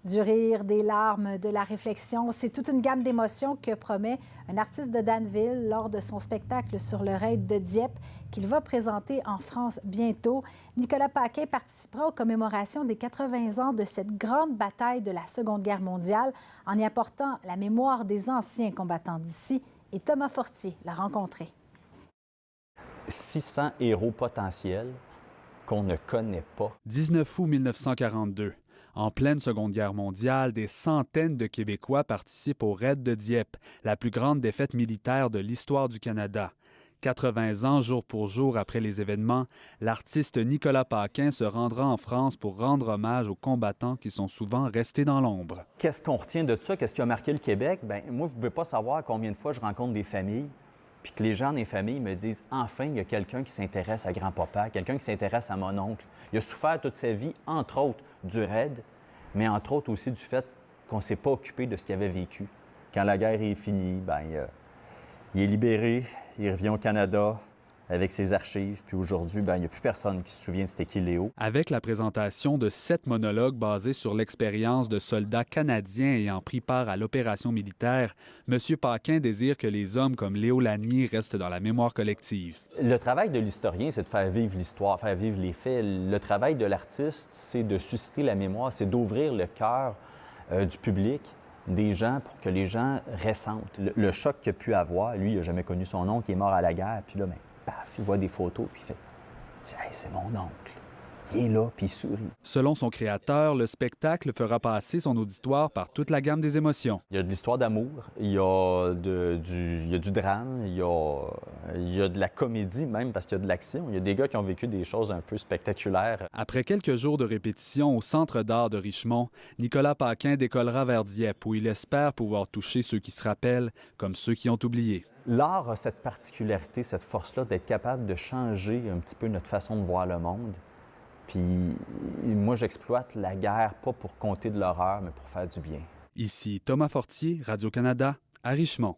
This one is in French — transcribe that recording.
Du rire, des larmes, de la réflexion, c'est toute une gamme d'émotions que promet un artiste de Danville lors de son spectacle sur le raid de Dieppe qu'il va présenter en France bientôt. Nicolas Paquin participera aux commémorations des 80 ans de cette grande bataille de la Seconde Guerre mondiale en y apportant la mémoire des anciens combattants d'ici. Et Thomas Fortier l'a rencontré. 600 héros potentiels qu'on ne connaît pas. 19 août 1942. En pleine Seconde Guerre mondiale, des centaines de Québécois participent au raid de Dieppe, la plus grande défaite militaire de l'histoire du Canada. 80 ans jour pour jour après les événements, l'artiste Nicolas Paquin se rendra en France pour rendre hommage aux combattants qui sont souvent restés dans l'ombre. Qu'est-ce qu'on retient de ça? Qu'est-ce qui a marqué le Québec? Bien, moi, vous ne pouvez pas savoir combien de fois je rencontre des familles, puis que les gens des familles me disent « Enfin, il y a quelqu'un qui s'intéresse à grand-papa, quelqu'un qui s'intéresse à mon oncle. » Il a souffert toute sa vie, entre autres, du raid, mais entre autres aussi du fait qu'on ne s'est pas occupé de ce qu'il avait vécu. Quand la guerre est finie, bien, il est libéré, il revient au Canada avec ses archives, puis aujourd'hui, bien, il n'y a plus personne qui se souvient de c'était qui Léo. Avec la présentation de 7 monologues basés sur l'expérience de soldats canadiens ayant pris part à l'opération militaire, M. Paquin désire que les hommes comme Léo Lanier restent dans la mémoire collective. Le travail de l'historien, c'est de faire vivre l'histoire, faire vivre les faits. Le travail de l'artiste, c'est de susciter la mémoire, c'est d'ouvrir le cœur du public, des gens, pour que les gens ressentent le choc qu'il a pu avoir. Lui, il n'a jamais connu son oncle, il est mort à la guerre, puis là, bien, paf, il voit des photos, puis il fait « Tiens, c'est mon oncle. » Il est là, puis il sourit. Selon son créateur, le spectacle fera passer son auditoire par toute la gamme des émotions. Il y a de l'histoire d'amour, il y a du drame, il y a de la comédie même, parce qu'il y a de l'action. Il y a des gars qui ont vécu des choses un peu spectaculaires. Après quelques jours de répétition au Centre d'art de Richemont, Nicolas Paquin décollera vers Dieppe, où il espère pouvoir toucher ceux qui se rappellent, comme ceux qui ont oublié. L'art a cette particularité, cette force-là, d'être capable de changer un petit peu notre façon de voir le monde. Puis moi, j'exploite la guerre pas pour compter de l'horreur, mais pour faire du bien. Ici Thomas Fortier, Radio-Canada, à Richemont.